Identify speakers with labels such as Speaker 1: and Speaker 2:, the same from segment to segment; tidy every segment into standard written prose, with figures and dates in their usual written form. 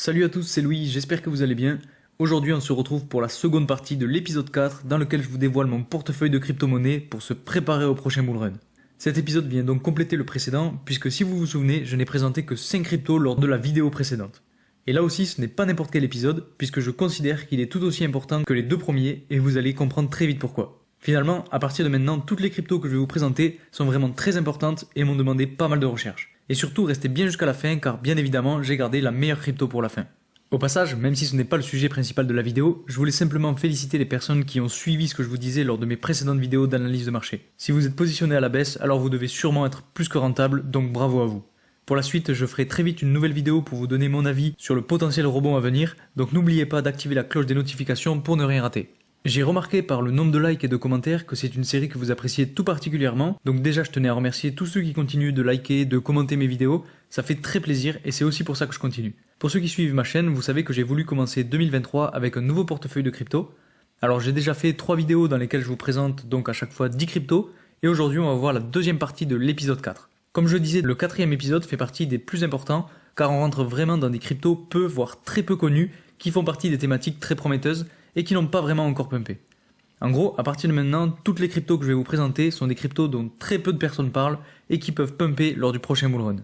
Speaker 1: Salut à tous, c'est Louis, j'espère que vous allez bien. Aujourd'hui, on se retrouve pour la seconde partie de l'épisode 4 dans lequel je vous dévoile mon portefeuille de crypto-monnaies pour se préparer au prochain bull run. Cet épisode vient donc compléter le précédent puisque si vous vous souvenez, je n'ai présenté que 5 cryptos lors de la vidéo précédente. Et là aussi, ce n'est pas n'importe quel épisode puisque je considère qu'il est tout aussi important que les deux premiers et vous allez comprendre très vite pourquoi. Finalement, à partir de maintenant, toutes les cryptos que je vais vous présenter sont vraiment très importantes et m'ont demandé pas mal de recherches. Et surtout, restez bien jusqu'à la fin car bien évidemment, j'ai gardé la meilleure crypto pour la fin. Au passage, même si ce n'est pas le sujet principal de la vidéo, je voulais simplement féliciter les personnes qui ont suivi ce que je vous disais lors de mes précédentes vidéos d'analyse de marché. Si vous êtes positionné à la baisse, alors vous devez sûrement être plus que rentable, donc bravo à vous. Pour la suite, je ferai très vite une nouvelle vidéo pour vous donner mon avis sur le potentiel rebond à venir, donc n'oubliez pas d'activer la cloche des notifications pour ne rien rater. J'ai remarqué par le nombre de likes et de commentaires que c'est une série que vous appréciez tout particulièrement, donc déjà je tenais à remercier tous ceux qui continuent de liker, de commenter mes vidéos, ça fait très plaisir et c'est aussi pour ça que je continue. Pour ceux qui suivent ma chaîne, vous savez que j'ai voulu commencer 2023 avec un nouveau portefeuille de crypto. Alors j'ai déjà fait 3 vidéos dans lesquelles je vous présente donc à chaque fois 10 cryptos, et aujourd'hui on va voir la deuxième partie de l'épisode 4. Comme je le disais, le quatrième épisode fait partie des plus importants, car on rentre vraiment dans des cryptos peu voire très peu connus, qui font partie des thématiques très prometteuses, et qui n'ont pas vraiment encore pumpé. En gros, à partir de maintenant, toutes les cryptos que je vais vous présenter sont des cryptos dont très peu de personnes parlent et qui peuvent pumper lors du prochain bull run.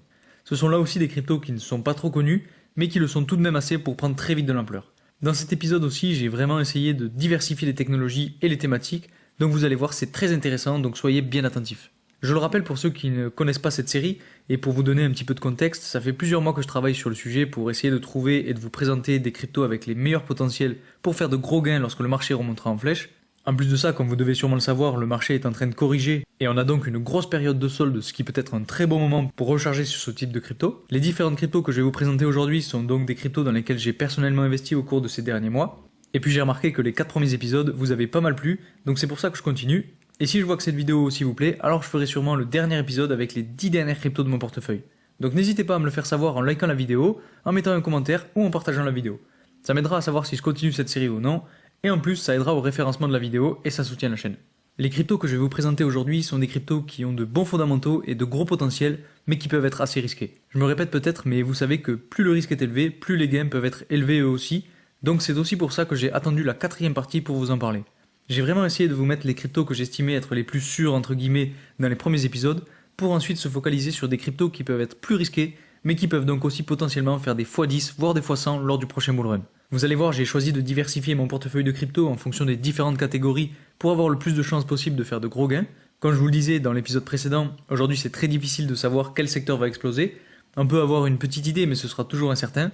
Speaker 1: Ce sont là aussi des cryptos qui ne sont pas trop connus, mais qui le sont tout de même assez pour prendre très vite de l'ampleur. Dans cet épisode aussi, j'ai vraiment essayé de diversifier les technologies et les thématiques, donc vous allez voir, c'est très intéressant, donc soyez bien attentifs. Je le rappelle pour ceux qui ne connaissent pas cette série, et pour vous donner un petit peu de contexte, ça fait plusieurs mois que je travaille sur le sujet pour essayer de trouver et de vous présenter des cryptos avec les meilleurs potentiels pour faire de gros gains lorsque le marché remontera en flèche. En plus de ça, comme vous devez sûrement le savoir, le marché est en train de corriger et on a donc une grosse période de solde, ce qui peut être un très bon moment pour recharger sur ce type de crypto. Les différentes cryptos que je vais vous présenter aujourd'hui sont donc des cryptos dans lesquelles j'ai personnellement investi au cours de ces derniers mois. Et puis j'ai remarqué que les 4 premiers épisodes vous avez pas mal plu, donc c'est pour ça que je continue. Et si je vois que cette vidéo aussi vous plaît, alors je ferai sûrement le dernier épisode avec les 10 dernières cryptos de mon portefeuille. Donc n'hésitez pas à me le faire savoir en likant la vidéo, en mettant un commentaire ou en partageant la vidéo. Ça m'aidera à savoir si je continue cette série ou non, et en plus ça aidera au référencement de la vidéo et ça soutient la chaîne. Les cryptos que je vais vous présenter aujourd'hui sont des cryptos qui ont de bons fondamentaux et de gros potentiels, mais qui peuvent être assez risqués. Je me répète peut-être, mais vous savez que plus le risque est élevé, plus les gains peuvent être élevés eux aussi, donc c'est aussi pour ça que j'ai attendu la 4e partie pour vous en parler. J'ai vraiment essayé de vous mettre les cryptos que j'estimais être les plus sûrs entre guillemets dans les premiers épisodes, pour ensuite se focaliser sur des cryptos qui peuvent être plus risqués, mais qui peuvent donc aussi potentiellement faire des x10 voire des x100 lors du prochain bull run. Vous allez voir, j'ai choisi de diversifier mon portefeuille de cryptos en fonction des différentes catégories pour avoir le plus de chances possible de faire de gros gains. Comme je vous le disais dans l'épisode précédent, aujourd'hui c'est très difficile de savoir quel secteur va exploser. On peut avoir une petite idée mais ce sera toujours incertain,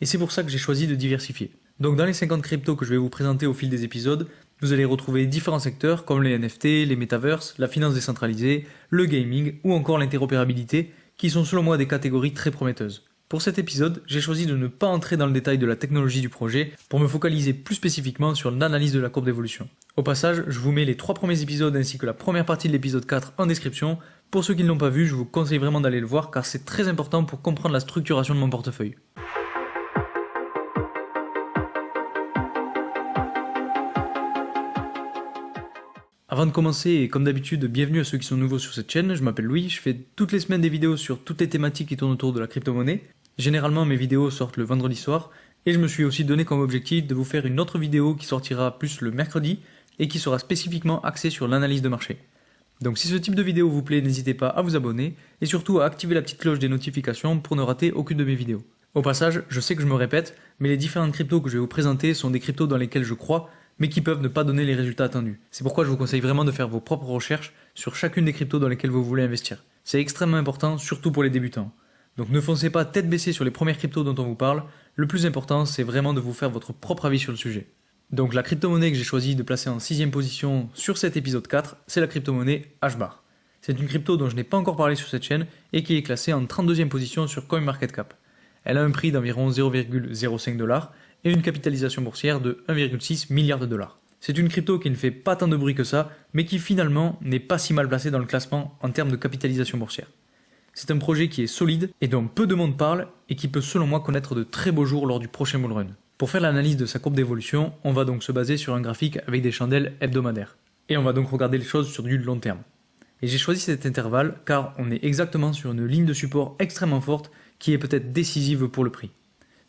Speaker 1: et c'est pour ça que j'ai choisi de diversifier. Donc dans les 50 cryptos que je vais vous présenter au fil des épisodes, vous allez retrouver différents secteurs comme les NFT, les metaverses, la finance décentralisée, le gaming ou encore l'interopérabilité, qui sont selon moi des catégories très prometteuses. Pour cet épisode, j'ai choisi de ne pas entrer dans le détail de la technologie du projet pour me focaliser plus spécifiquement sur l'analyse de la courbe d'évolution. Au passage, je vous mets les 3 premiers épisodes ainsi que la première partie de l'épisode 4 en description. Pour ceux qui ne l'ont pas vu, je vous conseille vraiment d'aller le voir car c'est très important pour comprendre la structuration de mon portefeuille. Avant de commencer, et comme d'habitude, bienvenue à ceux qui sont nouveaux sur cette chaîne, je m'appelle Louis, je fais toutes les semaines des vidéos sur toutes les thématiques qui tournent autour de la crypto-monnaie. Généralement mes vidéos sortent le vendredi soir, et je me suis aussi donné comme objectif de vous faire une autre vidéo qui sortira plus le mercredi, et qui sera spécifiquement axée sur l'analyse de marché. Donc si ce type de vidéo vous plaît, n'hésitez pas à vous abonner, et surtout à activer la petite cloche des notifications pour ne rater aucune de mes vidéos. Au passage, je sais que je me répète, mais les différentes cryptos que je vais vous présenter sont des cryptos dans lesquelles je crois, mais qui peuvent ne pas donner les résultats attendus. C'est pourquoi je vous conseille vraiment de faire vos propres recherches sur chacune des cryptos dans lesquelles vous voulez investir. C'est extrêmement important, surtout pour les débutants. Donc ne foncez pas tête baissée sur les premières cryptos dont on vous parle, le plus important c'est vraiment de vous faire votre propre avis sur le sujet. Donc la crypto-monnaie que j'ai choisi de placer en 6ème position sur cet épisode 4, c'est la crypto-monnaie HBAR. C'est une crypto dont je n'ai pas encore parlé sur cette chaîne et qui est classée en 32ème position sur CoinMarketCap. Elle a un prix d'environ 0,05$ et une capitalisation boursière de 1,6 milliard de dollars. C'est une crypto qui ne fait pas tant de bruit que ça, mais qui finalement n'est pas si mal placée dans le classement en termes de capitalisation boursière. C'est un projet qui est solide et dont peu de monde parle et qui peut selon moi connaître de très beaux jours lors du prochain bull run. Pour faire l'analyse de sa courbe d'évolution, on va donc se baser sur un graphique avec des chandelles hebdomadaires. Et on va donc regarder les choses sur du long terme. Et j'ai choisi cet intervalle car on est exactement sur une ligne de support extrêmement forte qui est peut-être décisive pour le prix.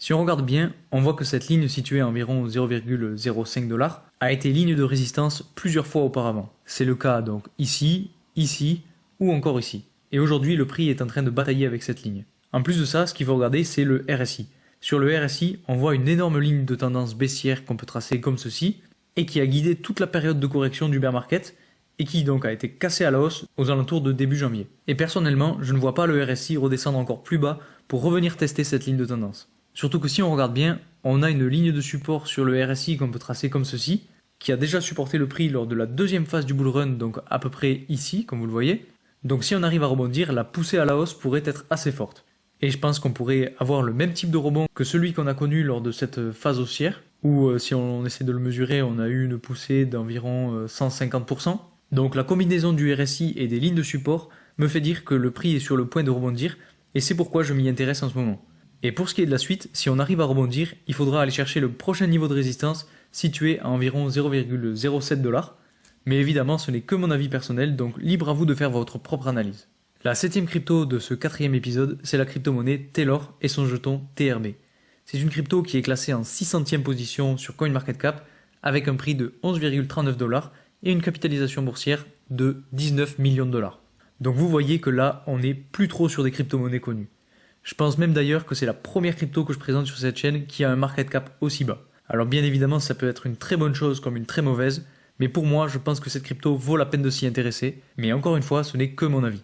Speaker 1: Si on regarde bien, on voit que cette ligne située à environ 0,05$ a été ligne de résistance plusieurs fois auparavant. C'est le cas donc ici, ici ou encore ici. Et aujourd'hui, le prix est en train de batailler avec cette ligne. En plus de ça, ce qu'il faut regarder, c'est le RSI. Sur le RSI, on voit une énorme ligne de tendance baissière qu'on peut tracer comme ceci, et qui a guidé toute la période de correction du bear market, et qui donc a été cassée à la hausse aux alentours de début janvier. Et personnellement, je ne vois pas le RSI redescendre encore plus bas pour revenir tester cette ligne de tendance. Surtout que si on regarde bien, on a une ligne de support sur le RSI qu'on peut tracer comme ceci, qui a déjà supporté le prix lors de la deuxième phase du bull run, donc à peu près ici, comme vous le voyez. Donc si on arrive à rebondir, la poussée à la hausse pourrait être assez forte. Et je pense qu'on pourrait avoir le même type de rebond que celui qu'on a connu lors de cette phase haussière, où si on essaie de le mesurer, on a eu une poussée d'environ 150%. Donc la combinaison du RSI et des lignes de support me fait dire que le prix est sur le point de rebondir, et c'est pourquoi je m'y intéresse en ce moment. Et pour ce qui est de la suite, si on arrive à rebondir, il faudra aller chercher le prochain niveau de résistance situé à environ 0,07$. Mais évidemment, ce n'est que mon avis personnel, donc libre à vous de faire votre propre analyse. La 7ème crypto de ce 4ème épisode, c'est la crypto-monnaie Taylor et son jeton TRB. C'est une crypto qui est classée en 600e position sur CoinMarketCap avec un prix de 11,39$ et une capitalisation boursière de 19 millions de dollars. Donc vous voyez que là, on n'est plus trop sur des crypto-monnaies connues. Je pense même d'ailleurs que c'est la première crypto que je présente sur cette chaîne qui a un market cap aussi bas. Alors bien évidemment, ça peut être une très bonne chose comme une très mauvaise, mais pour moi, je pense que cette crypto vaut la peine de s'y intéresser, mais encore une fois, ce n'est que mon avis.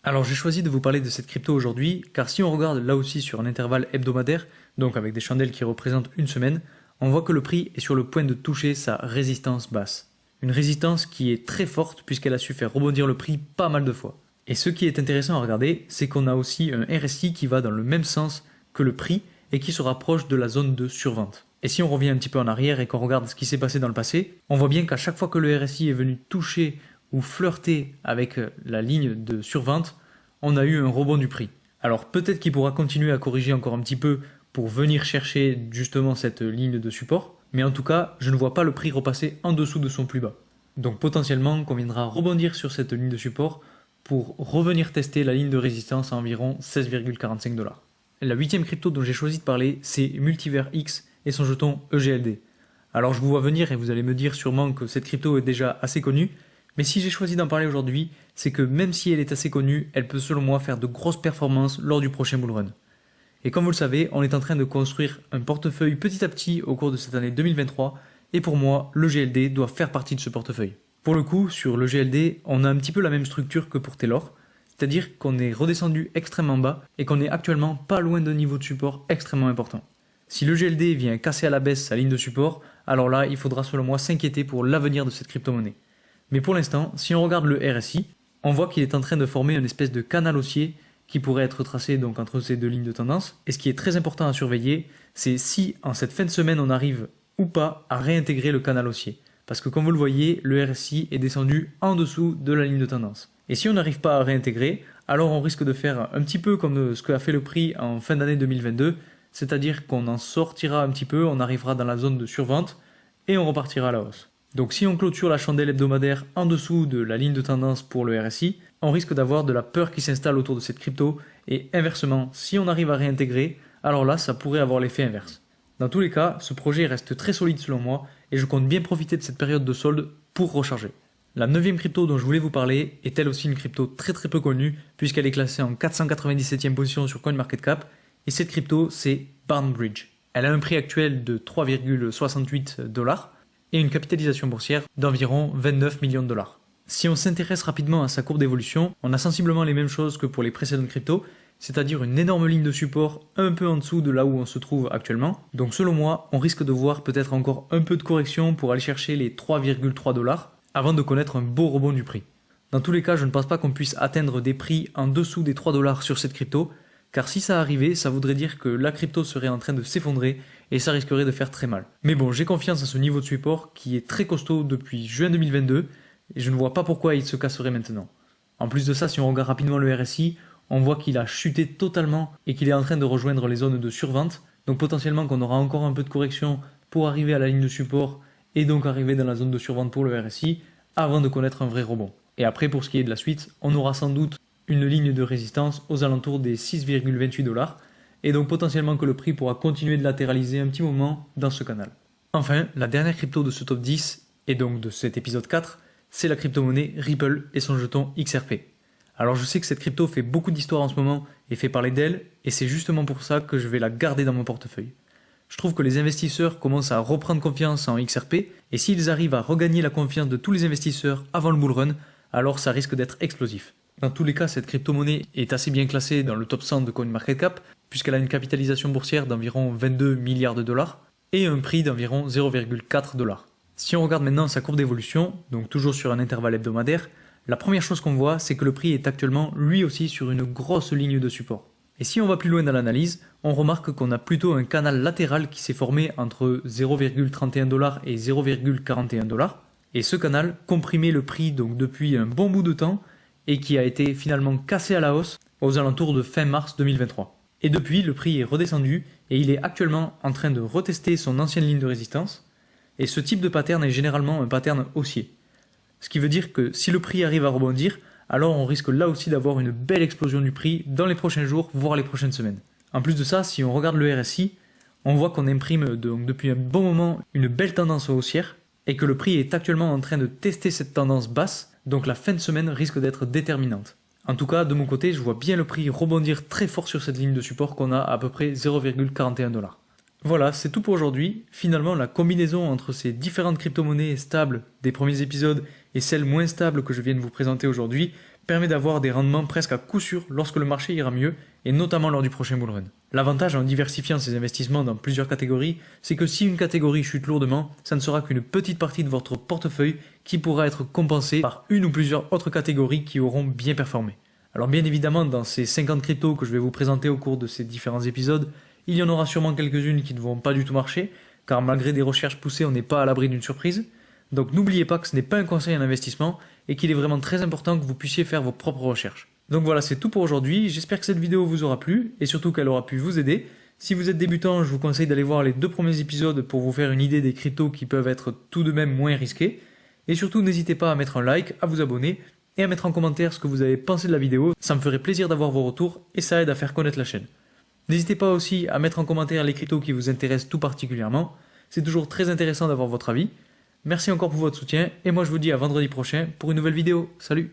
Speaker 1: Alors j'ai choisi de vous parler de cette crypto aujourd'hui, car si on regarde là aussi sur un intervalle hebdomadaire, donc avec des chandelles qui représentent une semaine, on voit que le prix est sur le point de toucher sa résistance basse. Une résistance qui est très forte puisqu'elle a su faire rebondir le prix pas mal de fois. Et ce qui est intéressant à regarder, c'est qu'on a aussi un RSI qui va dans le même sens que le prix et qui se rapproche de la zone de survente. Et si on revient un petit peu en arrière et qu'on regarde ce qui s'est passé dans le passé, on voit bien qu'à chaque fois que le RSI est venu toucher ou flirter avec la ligne de survente, on a eu un rebond du prix. Alors peut-être qu'il pourra continuer à corriger encore un petit peu pour venir chercher justement cette ligne de support, mais en tout cas, je ne vois pas le prix repasser en dessous de son plus bas. Donc potentiellement, qu'on viendra rebondir sur cette ligne de support pour revenir tester la ligne de résistance à environ 16,45$. La 8ème crypto dont j'ai choisi de parler, c'est Multiver X et son jeton EGLD. Alors je vous vois venir et vous allez me dire sûrement que cette crypto est déjà assez connue, mais si j'ai choisi d'en parler aujourd'hui, c'est que même si elle est assez connue, elle peut selon moi faire de grosses performances lors du prochain bull run. Et comme vous le savez, on est en train de construire un portefeuille petit à petit au cours de cette année 2023, et pour moi, le GLD doit faire partie de ce portefeuille. Pour le coup, sur le GLD, on a un petit peu la même structure que pour Taylor, c'est-à-dire qu'on est redescendu extrêmement bas et qu'on est actuellement pas loin d'un niveau de support extrêmement important. Si le GLD vient casser à la baisse sa ligne de support, alors là, il faudra selon moi s'inquiéter pour l'avenir de cette crypto-monnaie. Mais pour l'instant, si on regarde le RSI, on voit qu'il est en train de former une espèce de canal haussier qui pourrait être tracé donc entre ces deux lignes de tendance. Et ce qui est très important à surveiller, c'est si en cette fin de semaine on arrive ou pas à réintégrer le canal haussier. Parce que comme vous le voyez, le RSI est descendu en dessous de la ligne de tendance. Et si on n'arrive pas à réintégrer, alors on risque de faire un petit peu comme ce qu'a fait le prix en fin d'année 2022, c'est-à-dire qu'on en sortira un petit peu, on arrivera dans la zone de survente et on repartira à la hausse. Donc si on clôture la chandelle hebdomadaire en dessous de la ligne de tendance pour le RSI, on risque d'avoir de la peur qui s'installe autour de cette crypto, et inversement, si on arrive à réintégrer, alors là ça pourrait avoir l'effet inverse. Dans tous les cas, ce projet reste très solide selon moi, et je compte bien profiter de cette période de solde pour recharger. La 9ème crypto dont je voulais vous parler est elle aussi une crypto très peu connue, puisqu'elle est classée en 497e position sur CoinMarketCap, et cette crypto c'est Barnbridge. Elle a un prix actuel de 3,68$ et une capitalisation boursière d'environ 29 millions de dollars. Si on s'intéresse rapidement à sa courbe d'évolution, on a sensiblement les mêmes choses que pour les précédentes cryptos, c'est-à-dire une énorme ligne de support un peu en dessous de là où on se trouve actuellement. Donc selon moi, on risque de voir peut-être encore un peu de correction pour aller chercher les 3,3$ avant de connaître un beau rebond du prix. Dans tous les cas, je ne pense pas qu'on puisse atteindre des prix en dessous des 3$ sur cette crypto, car si ça arrivait, ça voudrait dire que la crypto serait en train de s'effondrer et ça risquerait de faire très mal. Mais bon, j'ai confiance à ce niveau de support qui est très costaud depuis juin 2022 et je ne vois pas pourquoi il se casserait maintenant. En plus de ça, si on regarde rapidement le RSI, on voit qu'il a chuté totalement et qu'il est en train de rejoindre les zones de survente, donc potentiellement qu'on aura encore un peu de correction pour arriver à la ligne de support et donc arriver dans la zone de survente pour le RSI avant de connaître un vrai rebond. Et après, pour ce qui est de la suite, on aura sans doute une ligne de résistance aux alentours des 6,28$ et donc potentiellement que le prix pourra continuer de latéraliser un petit moment dans ce canal. Enfin, la dernière crypto de ce top 10, et donc de cet épisode 4, c'est la crypto-monnaie Ripple et son jeton XRP. Alors je sais que cette crypto fait beaucoup d'histoire en ce moment et fait parler d'elle, et c'est justement pour ça que je vais la garder dans mon portefeuille. Je trouve que les investisseurs commencent à reprendre confiance en XRP, et s'ils arrivent à regagner la confiance de tous les investisseurs avant le bull run, alors ça risque d'être explosif. Dans tous les cas, cette crypto-monnaie est assez bien classée dans le top 100 de CoinMarketCap, puisqu'elle a une capitalisation boursière d'environ 22 milliards de dollars, et un prix d'environ 0,4 dollars. Si on regarde maintenant sa courbe d'évolution, donc toujours sur un intervalle hebdomadaire, la première chose qu'on voit, c'est que le prix est actuellement lui aussi sur une grosse ligne de support. Et si on va plus loin dans l'analyse, on remarque qu'on a plutôt un canal latéral qui s'est formé entre 0,31 dollars et 0,41 dollars. Et ce canal comprimait le prix donc depuis un bon bout de temps et qui a été finalement cassé à la hausse aux alentours de fin mars 2023. Et depuis, le prix est redescendu et il est actuellement en train de retester son ancienne ligne de résistance. Et ce type de pattern est généralement un pattern haussier. Ce qui veut dire que si le prix arrive à rebondir, alors on risque là aussi d'avoir une belle explosion du prix dans les prochains jours, voire les prochaines semaines. En plus de ça, si on regarde le RSI, on voit qu'on imprime donc depuis un bon moment une belle tendance haussière et que le prix est actuellement en train de tester cette tendance basse, donc la fin de semaine risque d'être déterminante. En tout cas, de mon côté, je vois bien le prix rebondir très fort sur cette ligne de support qu'on a à peu près 0,41 dollars. Voilà, c'est tout pour aujourd'hui. Finalement, la combinaison entre ces différentes crypto-monnaies stables des premiers épisodes et celles moins stables que je viens de vous présenter aujourd'hui permet d'avoir des rendements presque à coup sûr lorsque le marché ira mieux, et notamment lors du prochain bull run. L'avantage en diversifiant ses investissements dans plusieurs catégories, c'est que si une catégorie chute lourdement, ça ne sera qu'une petite partie de votre portefeuille qui pourra être compensée par une ou plusieurs autres catégories qui auront bien performé. Alors bien évidemment, dans ces 50 cryptos que je vais vous présenter au cours de ces différents épisodes, il y en aura sûrement quelques-unes qui ne vont pas du tout marcher, car malgré des recherches poussées, on n'est pas à l'abri d'une surprise. Donc n'oubliez pas que ce n'est pas un conseil en investissement et qu'il est vraiment très important que vous puissiez faire vos propres recherches. Donc voilà, c'est tout pour aujourd'hui. J'espère que cette vidéo vous aura plu et surtout qu'elle aura pu vous aider. Si vous êtes débutant, je vous conseille d'aller voir les 2 premiers épisodes pour vous faire une idée des cryptos qui peuvent être tout de même moins risqués. Et surtout, n'hésitez pas à mettre un like, à vous abonner et à mettre en commentaire ce que vous avez pensé de la vidéo. Ça me ferait plaisir d'avoir vos retours et ça aide à faire connaître la chaîne. N'hésitez pas aussi à mettre en commentaire les cryptos qui vous intéressent tout particulièrement. C'est toujours très intéressant d'avoir votre avis. Merci encore pour votre soutien et moi je vous dis à vendredi prochain pour une nouvelle vidéo. Salut!